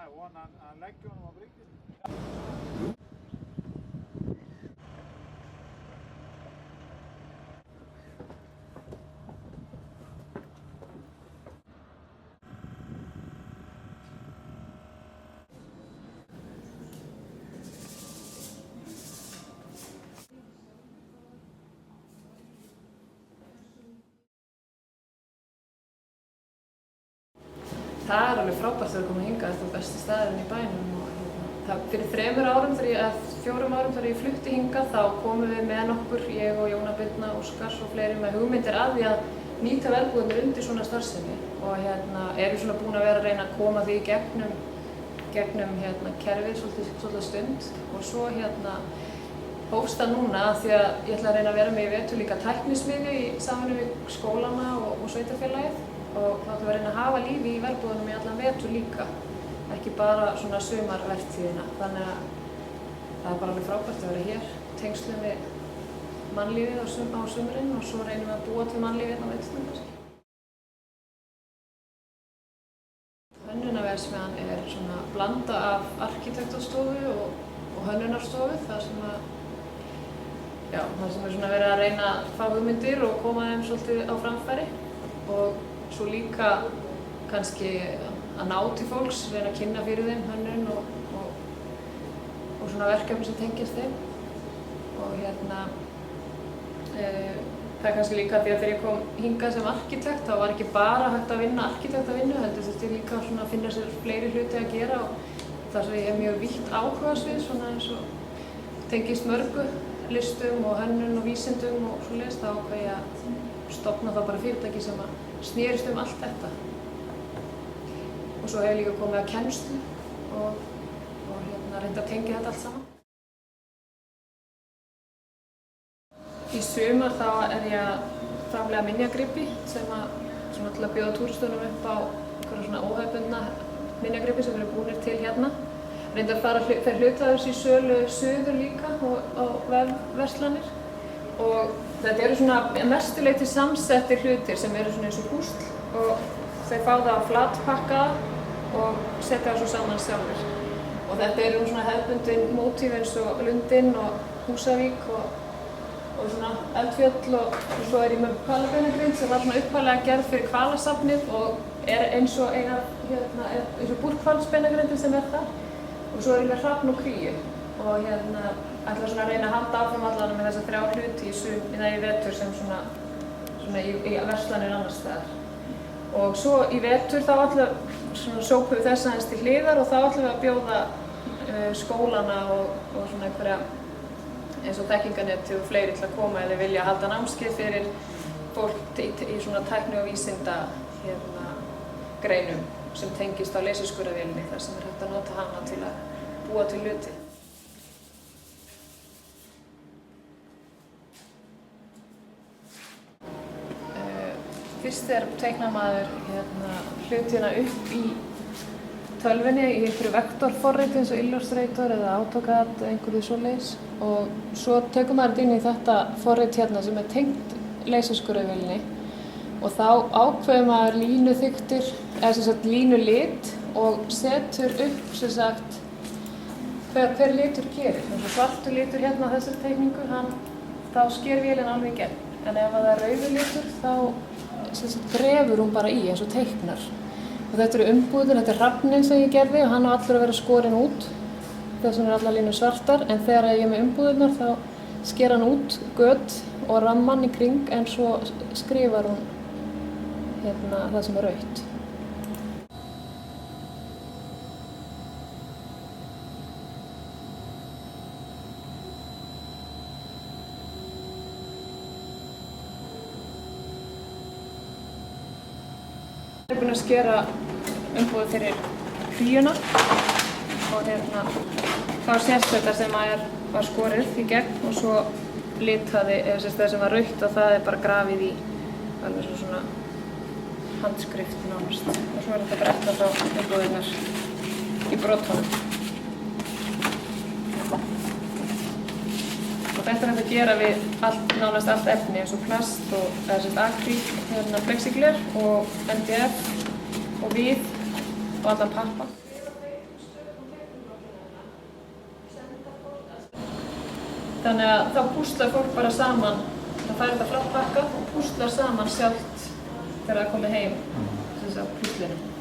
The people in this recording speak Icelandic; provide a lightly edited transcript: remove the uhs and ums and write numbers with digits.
hann leggja honum á bryggjunni. Það er alveg frábært að koma hingað, þetta er besti staðurinn í bænum og fyrir 3 árum, 4 árum þegar ég flutti hingað þá komum við með nokkur, ég og Jóna Birna, Óskars og fleiri með hugmyndir að því að nýta velbúðirnir undir svona starfsemi og erum svona búin að vera að reyna að koma því gegnum kerfið svolítið stund og svo hófst það núna því að ég ætla að reyna að vera með í vetur líka tæknismiðju í samvinnu við skólana og sveitarfélagið. Og þá ætlum við að reyna að hafa lífi í verbúðunum í allan vetur líka, ekki bara svona sumarvertíðina. Þannig að það er bara alveg frábært að vera hér, tengslum við mannlífið á sumrin og svo reynum við að búa til mannlífið á veturna. Hönnunarverksmiðjan er svona blanda af arkitektastofu og hönnunarstofu, þar sem er svona verið að reyna að fá hugmyndir og koma þeim svolítið á framfæri. Og svo líka kannski að ná til fólks, reyna að kynna fyrir þeim hönnun og svona verkefni sem tengjast þeim. Og það er kannski líka því að þegar ég kom hingað sem arkitekt þá var ekki bara hægt að vinna arkitektavinnu, heldur þurfti líka að finna sér fleiri hluti að gera og þar sem ég hef mjög vítt áhugasvið, svona eins og tengist mörgu listum og hönnun og vísindum og svoleiðis, þá ákvað ég að stofna þá bara fyrirtæki sem að snerist allt þetta. Og svo hef ég líka komið að kennslu og reyndi að tengja þetta allt saman. Í sumar þá er ég að framleiða minjagripi sem til að bjóða túristunum upp á einhverja svona óhefðbundna minjagripi sem eru búnir til hérna. Reyndi að fer hluta þessu í sölu suður líka og á vefverslanir. Og þetta eru svona mestuleyti samsettir hlutir sem eru svona eins og púsl og þeir fá það flatpakkaða og setja það svo saman sjálfur. Og þetta eru svona hefðbundin mótíf eins og Lundinn og Húsavík og svona eldfjöll og svo er ég með hvalabeinagrind sem var svona upphaflega gerð fyrir hvalasafnið og er eins og eins og búrhvalsbeinagrindin sem er þar. Og svo er ég með hrafn og kríu og ætla svona að reyna að halda áfram allan með þessa 3 hluti í vetur sem svona í verslanir annars staðar. Og svo í vetur þá sópum við þess aðeins til hliðar og þá ætlum við að bjóða skólana og svona einhverja eins og þekkinganetti og fleiri til að koma eða vilja halda námskeið fyrir fólk í svona tækni og vísinda greinum sem tengist á leysiskurðarvélinni þar sem er hægt að nota hana til að búa til hluti. Fyrst teiknar maður hlutina upp í tölvunni í einhverju vektorforriti eins og Illustrator eða AutoCAD eða einhverju svoleiðis og svo tekur maður þetta inn í þetta forrit sem er tengt leysiskurðarvélinni og þá ákveður maður línuþykktir eða línulit og setur upp hver litur gerir. Eins og svartur litur hérna á þessari teikningu, þá sker vélin alveg í gegn. En ef það er rauður litur þá grefur hún bara í eins og teiknar. Og þetta eru umbúðir, þetta er hrafninn sem ég gerði og hann á allur að vera skorinn út. Þess vegna er allar línur svartar, en þegar ég er með umbúðirnar þá sker hann út gött og rammann í kring en svo skrifar hún það sem er rautt. Ég er búin að skera umbúðið fyrir kríuna og þá sést þetta sem var skorið í gegn og svo litaði, eða það sem var rautt og það er bara grafið í alveg svona handskrift nánast. Og svo er þetta bretta þá umbúðirnar í brotunum. Og þetta er hægt að gera við nánast allt efni eins og plast og akríl, plexigler og MDF og við og allan pappa. Þannig að þá púslar fólk bara saman, það fær þetta frá pakka og púslar saman sjálft þegar það komið heim, sem sagt, púslinu.